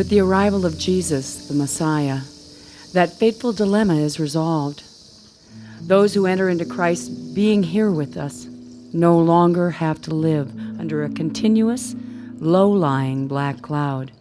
With the arrival of Jesus, the Messiah, that fateful dilemma is resolved. Those who enter into Christ being here with us no longer have to live under a continuous, low-lying black cloud.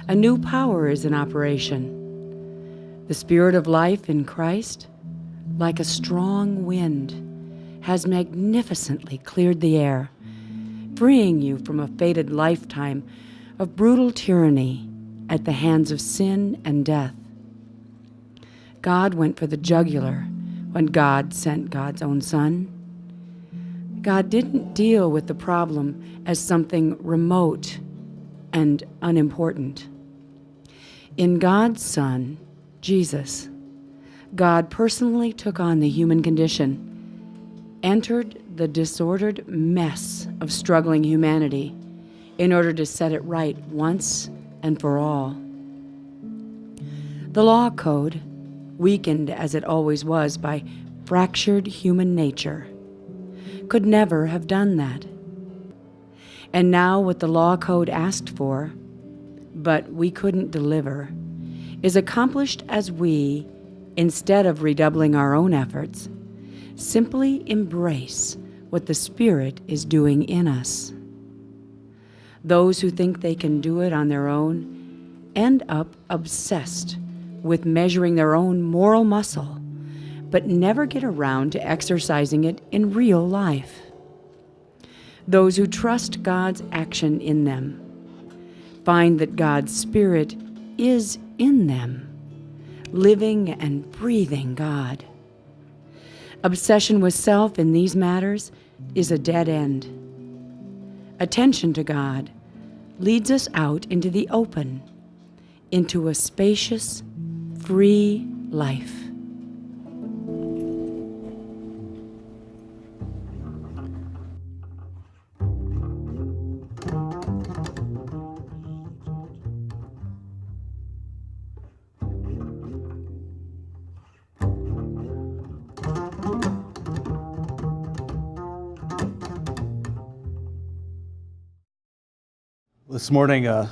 A new power is in operation. The Spirit of life in Christ, like a strong wind, has magnificently cleared the air, freeing you from a fated lifetime of brutal tyranny at the hands of sin and death. God went for the jugular when God sent God's own Son. God didn't deal with the problem as something remote and unimportant. In God's Son, Jesus, God personally took on the human condition, entered the disordered mess of struggling humanity in order to set it right once and for all. The law code, weakened as it always was by fractured human nature, could never have done that. And now what the law code asked for, but we couldn't deliver, is accomplished as we, instead of redoubling our own efforts, simply embrace what the Spirit is doing in us. Those who think they can do it on their own end up obsessed with measuring their own moral muscle, but never get around to exercising it in real life. Those who trust God's action in them find that God's Spirit is in them, living and breathing God. Obsession with self in these matters is a dead end. Attention to God leads us out into the open, into a spacious, free life. This morning,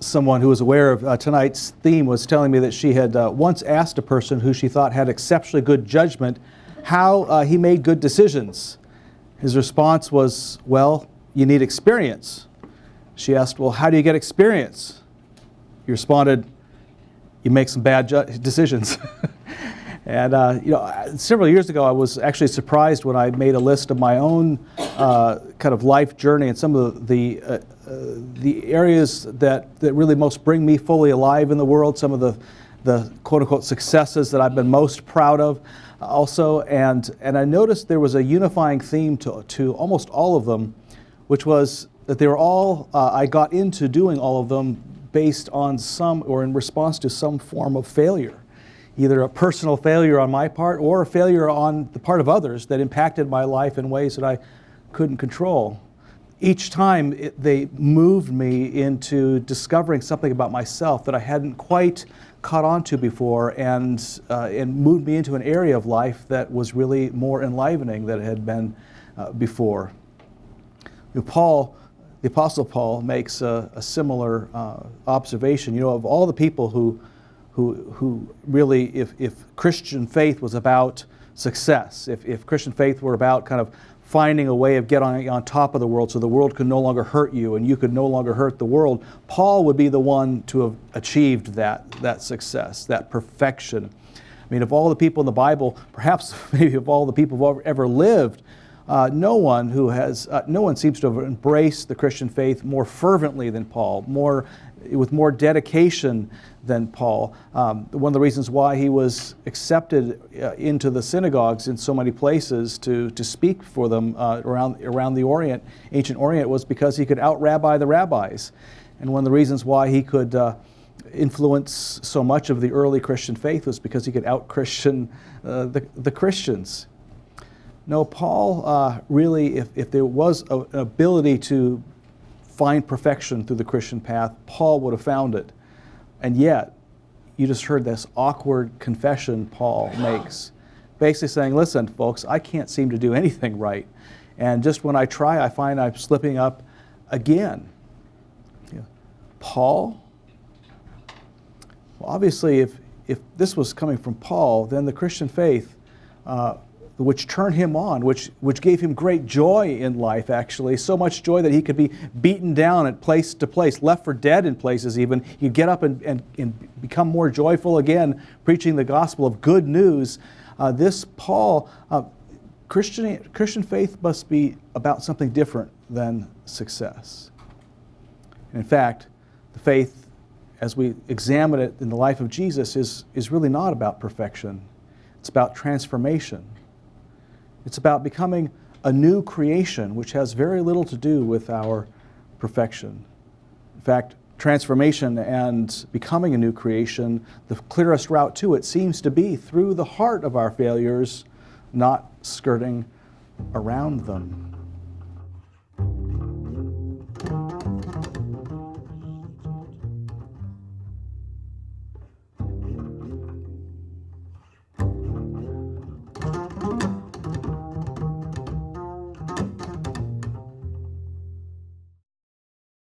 someone who was aware of tonight's theme was telling me that she had once asked a person who she thought had exceptionally good judgment how he made good decisions. His response was, well, you need experience. She asked, well, how do you get experience? He responded, you make some bad decisions. And several years ago, I was actually surprised when I made a list of my own kind of life journey and some of the areas that really most bring me fully alive in the world, some of the quote-unquote successes that I've been most proud of also. And I noticed there was a unifying theme to almost all of them, which was that they were all, I got into doing all of them based on some, or in response to some form of failure. Either a personal failure on my part or a failure on the part of others that impacted my life in ways that I couldn't control. Each time they moved me into discovering something about myself that I hadn't quite caught on to before, and moved me into an area of life that was really more enlivening than it had been before. Paul, the Apostle Paul, makes a similar observation. Of all the people who really, if Christian faith was about success, if Christian faith were about kind of finding a way of getting on top of the world so the world could no longer hurt you and you could no longer hurt the world, Paul would be the one to have achieved that success, that perfection. I mean, of all the people in the Bible, perhaps maybe of all the people who have ever lived, no one seems to have embraced the Christian faith more fervently than Paul, with more dedication than Paul. One of the reasons why he was accepted into the synagogues in so many places to speak for them around the ancient Orient, was because he could out-rabbi the rabbis. And one of the reasons why he could influence so much of the early Christian faith was because he could out-Christian the Christians. No, Paul really, if there was an ability to find perfection through the Christian path, Paul would have found it. And yet, you just heard this awkward confession Paul makes, basically saying, listen, folks, I can't seem to do anything right. And just when I try, I find I'm slipping up again. Paul, Well, obviously, if this was coming from Paul, then the Christian faith, which turned him on, which gave him great joy in life, actually, so much joy that he could be beaten down at place to place, left for dead in places even. He'd get up and become more joyful again, preaching the gospel of good news. This Paul, Christian faith must be about something different than success. And in fact, the faith, as we examine it in the life of Jesus, is really not about perfection. It's about transformation. It's about becoming a new creation, which has very little to do with our perfection. In fact, transformation and becoming a new creation, the clearest route to it seems to be through the heart of our failures, not skirting around them.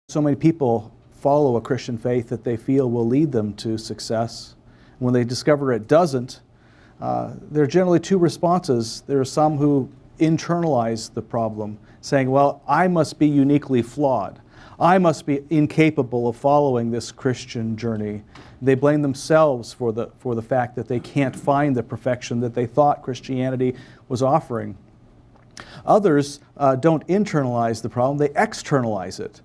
So many people follow a Christian faith that they feel will lead them to success. When they discover it doesn't, there are generally two responses. There are some who internalize the problem, saying, well, I must be uniquely flawed. I must be incapable of following this Christian journey. They blame themselves for the fact that they can't find the perfection that they thought Christianity was offering. Others don't internalize the problem, they externalize it.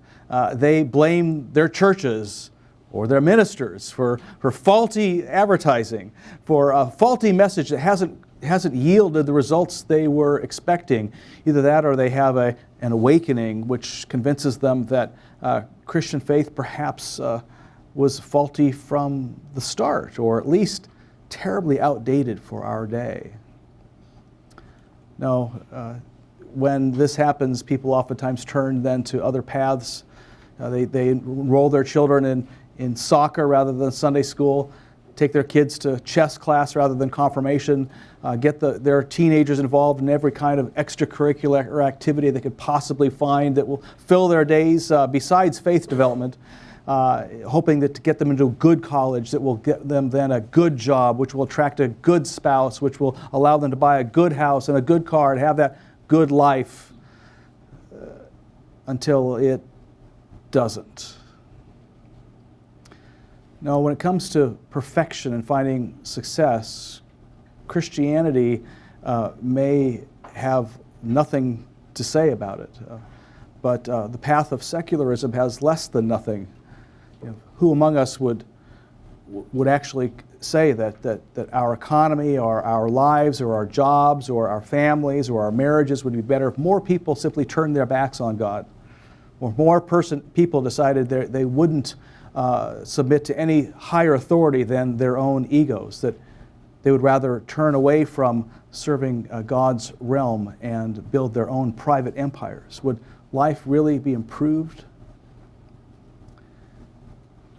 They blame their churches or their ministers for faulty advertising, for a faulty message that hasn't yielded the results they were expecting. Either that or they have an awakening which convinces them that Christian faith perhaps was faulty from the start, or at least terribly outdated for our day. No, when this happens, people oftentimes turn then to other paths. They enroll their children in soccer rather than Sunday school, take their kids to chess class rather than confirmation, get their teenagers involved in every kind of extracurricular activity they could possibly find that will fill their days besides faith development, hoping that to get them into a good college that will get them then a good job, which will attract a good spouse, which will allow them to buy a good house and a good car and have that good life until it doesn't. No, when it comes to perfection and finding success, Christianity may have nothing to say about it, but the path of secularism has less than nothing. You know, who among us would actually say that our economy or our lives or our jobs or our families or our marriages would be better if more people simply turned their backs on God, or more people decided they wouldn't submit to any higher authority than their own egos, that they would rather turn away from serving God's realm and build their own private empires? Would life really be improved?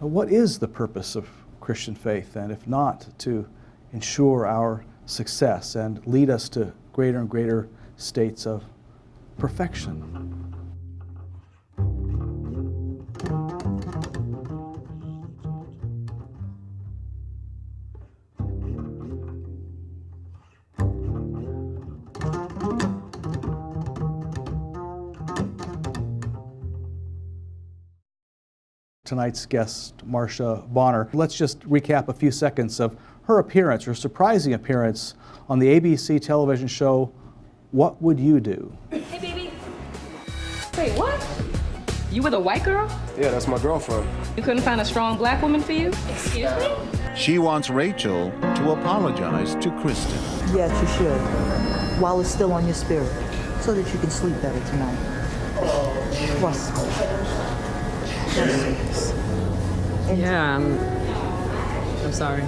Now, what is the purpose of Christian faith, then, if not to ensure our success and lead us to greater and greater states of perfection? Tonight's guest, Marsha Bonner. Let's just recap a few seconds of her appearance, her surprising appearance on the ABC television show, What Would You Do? Hey, baby. Wait, what? You with a white girl? Yeah, that's my girlfriend. You couldn't find a strong black woman for you? Excuse me? She wants Rachel to apologize to Kristen. Yes, you should, while it's still on your spirit, so that you can sleep better tonight. Trust me. Yeah, I'm sorry.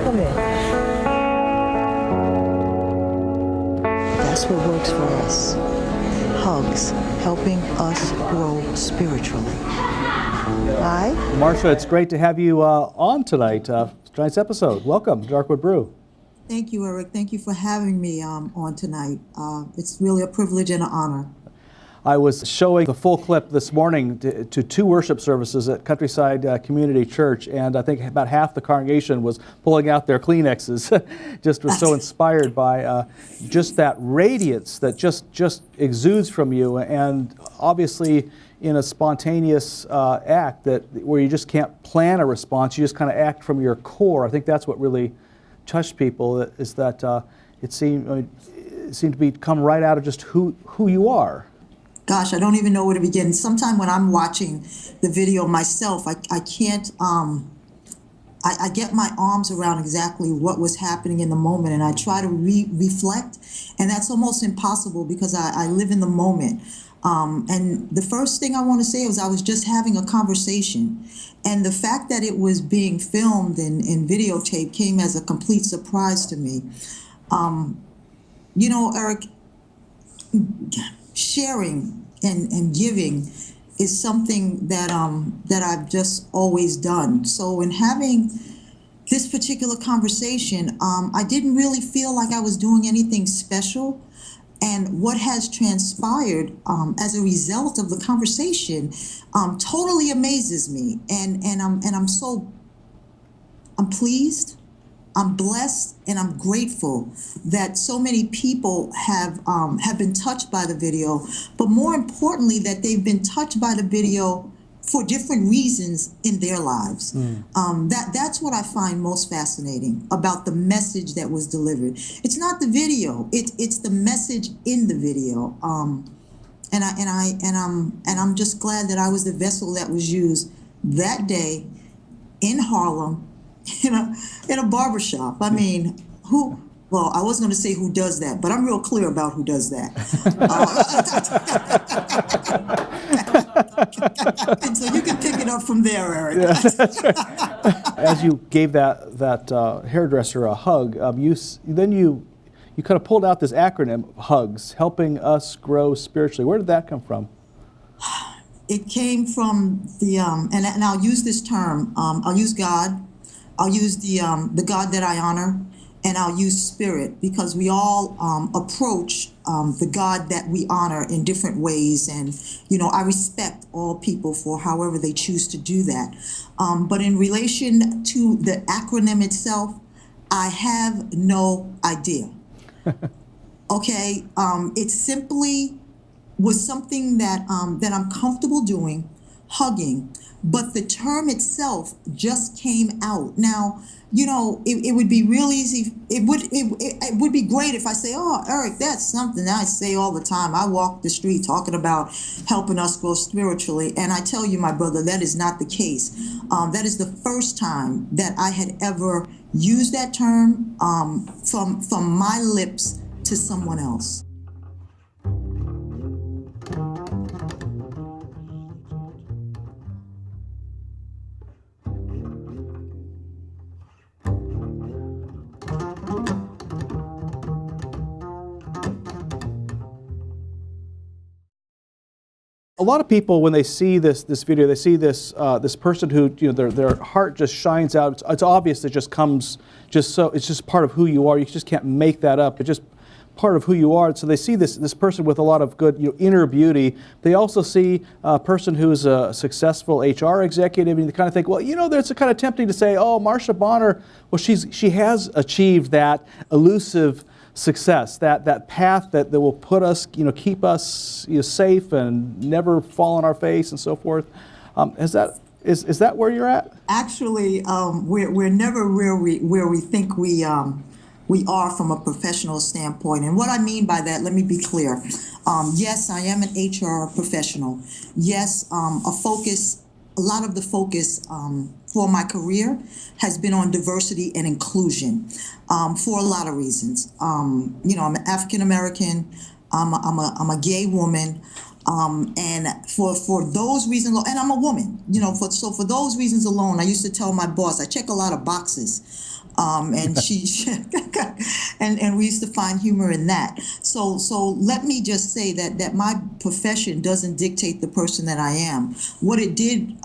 Come here. That's what works for us. Hugs, helping us grow spiritually. Hi. Marsha, it's great to have you on tonight's episode. Welcome to Darkwood Brew. Thank you, Eric. Thank you for having me on tonight. It's really a privilege and an honor. I was showing the full clip this morning to two worship services at Countryside Community Church, and I think about half the congregation was pulling out their Kleenexes. Just was so inspired by just that radiance that just exudes from you, and obviously in a spontaneous act where you just can't plan a response, you just kind of act from your core. I think that's what really touched people, is that it seemed to come right out of just who you are. Gosh, I don't even know where to begin. Sometimes when I'm watching the video myself, I can't, I get my arms around exactly what was happening in the moment, and I try to reflect, and that's almost impossible because I live in the moment. And the first thing I want to say was I was just having a conversation, and the fact that it was being filmed and videotaped came as a complete surprise to me. You know, Eric, sharing and giving is something that I've just always done. So in having this particular conversation, I didn't really feel like I was doing anything special. And what has transpired as a result of the conversation totally amazes me. And I'm pleased, I'm blessed, and I'm grateful that so many people have been touched by the video, but more importantly, that they've been touched by the video for different reasons in their lives. That's what I find most fascinating about the message that was delivered. It's not the video; it's the message in the video. And I'm just glad that I was the vessel that was used that day in Harlem, in a barbershop. I mean, who? Well, I wasn't going to say who does that, but I'm real clear about who does that. And so you can pick it up from there, Eric. Yeah, that's right. As you gave that hairdresser a hug, you kind of pulled out this acronym, HUGS, helping us grow spiritually. Where did that come from? It came from the, and I'll use this term, I'll use God, I'll use the God that I honor, and I'll use spirit, because we all approach the God that we honor in different ways. And, you know, I respect all people for however they choose to do that. But in relation to the acronym itself, I have no idea. Okay, it simply was something that I'm comfortable doing, hugging, but the term itself just came out. Now, you know, it would be real easy. It would be great if I say, oh, Eric, that's something that I say all the time. I walk the street talking about helping us grow spiritually. And I tell you, my brother, that is not the case. That is the first time that I had ever used that term from my lips to someone else. A lot of people, when they see this video, they see this person who, you know, their heart just shines out. It's obvious. It just comes it's just part of who you are. You just can't make that up. It's just part of who you are. So they see this person with a lot of good, you know, inner beauty. They also see a person who's a successful HR executive, and they kind of think, well, you know, it's kind of tempting to say, oh, Marsha Bonner, well, she has achieved that elusive success, that path that will put us, you know, keep us, you know, safe and never fall on our face and so forth. Is that where you're at? Actually, we're never where we think we are from a professional standpoint. And what I mean by that, let me be clear. Yes, I am an HR professional. Yes, a lot of the focus for my career has been on diversity and inclusion for a lot of reasons. You know, I'm an African American. I'm a gay woman. And for those reasons, and I'm a woman, you know, so for those reasons alone, I used to tell my boss, I check a lot of boxes. And and we used to find humor in that. So let me just say that my profession doesn't dictate the person that I am. What it did,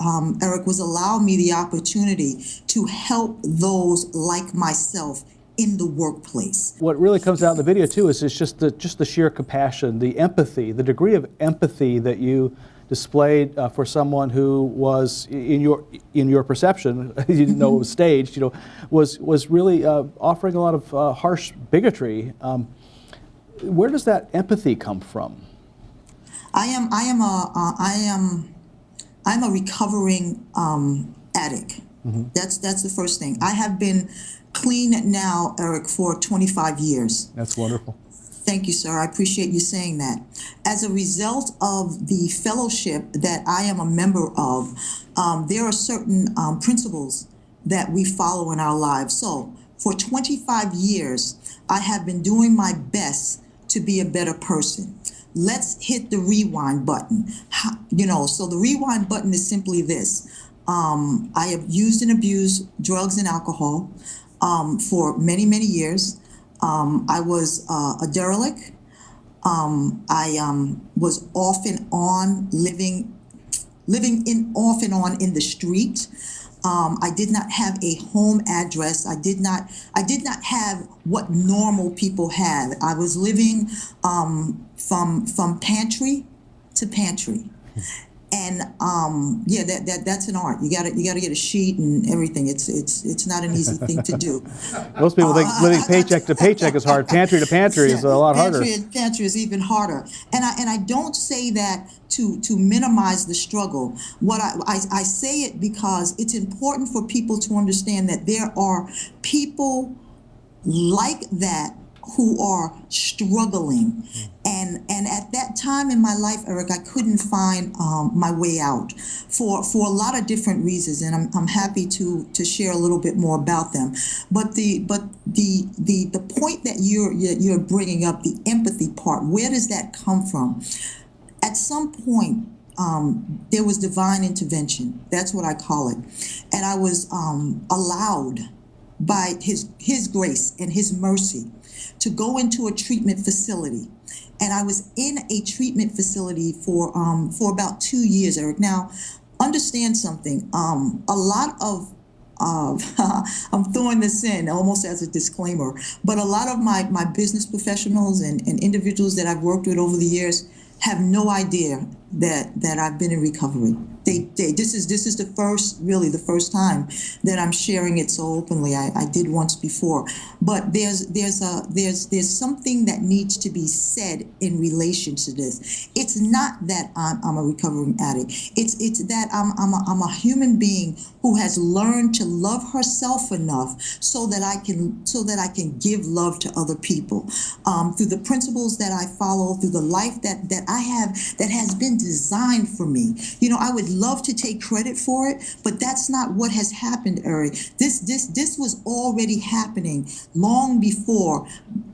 Eric, was allow me the opportunity to help those like myself in the workplace. What really comes out in the video too is just the sheer compassion, the empathy, the degree of empathy that you displayed for someone who was in your perception, you didn't know it was staged, was really offering a lot of harsh bigotry. Where does that empathy come from? I'm a recovering addict. That's the first thing. I have been clean now, Eric, for 25 years. That's wonderful. Thank you, sir. I appreciate you saying that. As a result of the fellowship that I am a member of, there are certain principles that we follow in our lives. So for 25 years, I have been doing my best to be a better person. Let's hit the rewind button. So the rewind button is simply this. I have used and abused drugs and alcohol for many, many years. I was a derelict. I was off and on living off and on in the street. I did not have a home address. I did not have what normal people have. I was living from pantry to pantry. And that's an art. You gotta get a sheet and everything. It's not an easy thing to do. Most people think living paycheck to paycheck is hard. Pantry to pantry is a lot harder. Pantry is even harder. And I don't say that to minimize the struggle. What I say it because it's important for people to understand that there are people like that who are struggling. And at that time in my life, Eric, I couldn't find my way out for a lot of different reasons, and I'm happy to share a little bit more about them. But the point that you're bringing up, the empathy part, where does that come from? At some point, there was divine intervention. That's what I call it, and I was allowed by His grace and His mercy to go into a treatment facility. And I was in a treatment facility for about 2 years, Eric. Now, understand something. A lot of I'm throwing this in almost as a disclaimer, but a lot of my business professionals and individuals that I've worked with over the years have no idea that I've been in recovery. This is the first time that I'm sharing it so openly. I did once before, but there's something that needs to be said in relation to this. It's not that I'm a recovering addict. It's that I'm a human being who has learned to love herself enough so that I can give love to other people through the principles that I follow, through the life that I have that has been designed for me. I would love to take credit for it, but that's not what has happened, Eric. This was already happening long before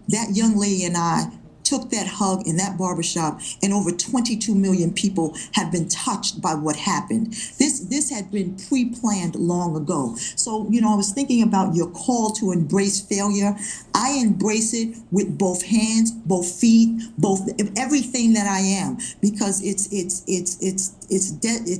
that young lady and I took that hug in that barbershop, and over 22 million people have been touched by what happened. This had been pre-planned long ago. So, I was thinking about your call to embrace failure. I embrace it with both hands, both feet, everything that I am, because it's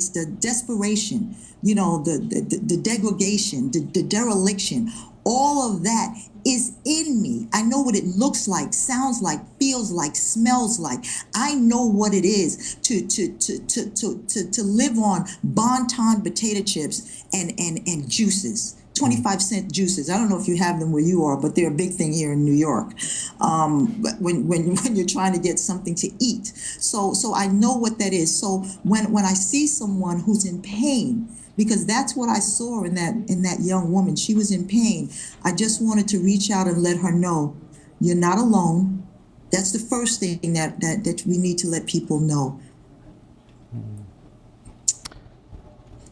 the desperation, the degradation, the dereliction. All of that is in me. I know what it looks like, sounds like, feels like, smells like. I know what it is to live on Bon-Ton potato chips and juices. 25-cent juices. I don't know if you have them where you are, but they're a big thing here in New York. But when you're trying to get something to eat, so I know what that is. So when I see someone who's in pain, because that's what I saw in that young woman, she was in pain. I just wanted to reach out and let her know, you're not alone. That's the first thing that we need to let people know,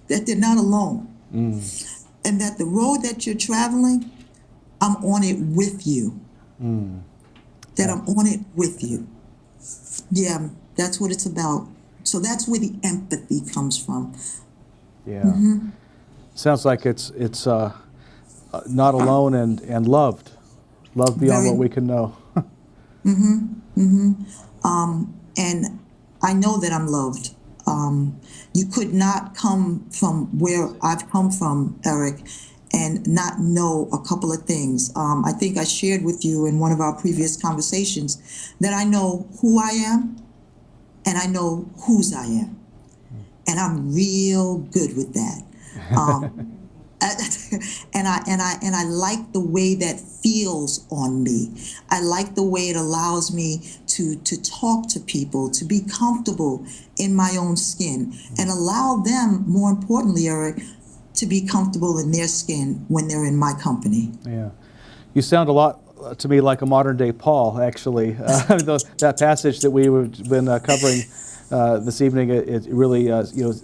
that they're not alone. And that the road that you're traveling, I'm on it with you. That I'm on it with you. Yeah, that's what it's about. So that's where the empathy comes from. Yeah. Sounds like it's not alone and loved. Loved beyond what we can know. And I know that I'm loved. You could not come from where I've come from, Eric, and not know a couple of things. I think I shared with you in one of our previous conversations that I know who I am and I know whose I am. And I'm real good with that. And I like the way that feels on me. I like the way it allows me to talk to people, to be comfortable in my own skin, and allow them, more importantly, Eric, to be comfortable in their skin when they're in my company. Yeah. You sound a lot to me like a modern day Paul, actually. That passage that we've been covering this evening, it really,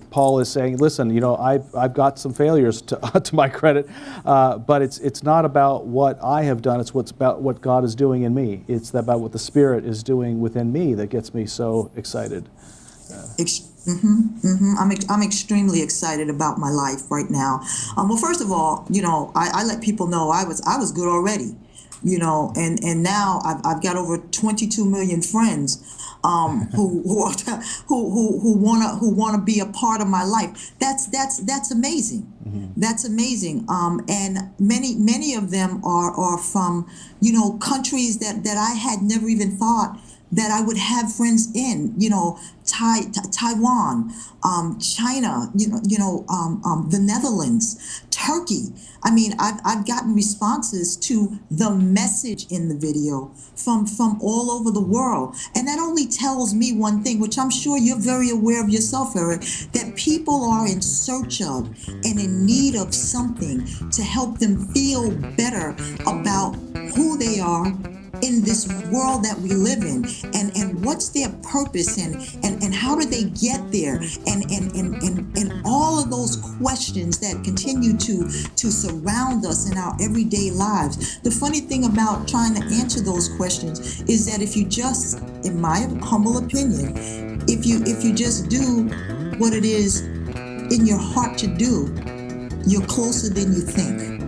Paul is saying, listen, I've got some failures to my credit, but it's not about what I have done, it's about what God is doing in me. It's about what the Spirit is doing within me that gets me so excited. I'm extremely excited about my life right now. Well, first of all, I let people know I was good already, and now I've got over 22 million friends who wanna be a part of my life. That's amazing. That's amazing. And many of them are from countries that I had never even thought that I would have friends in, Taiwan, China, the Netherlands, Turkey. I mean, I've gotten responses to the message in the video from all over the world. And that only tells me one thing, which I'm sure you're very aware of yourself, Eric, that people are in search of and in need of something to help them feel better about who they are in this world that we live in, and what's their purpose, and how do they get there, and all of those questions that continue to surround us in our everyday lives. The funny thing about trying to answer those questions is that if you just, in my humble opinion, if you just do what it is in your heart to do, you're closer than you think.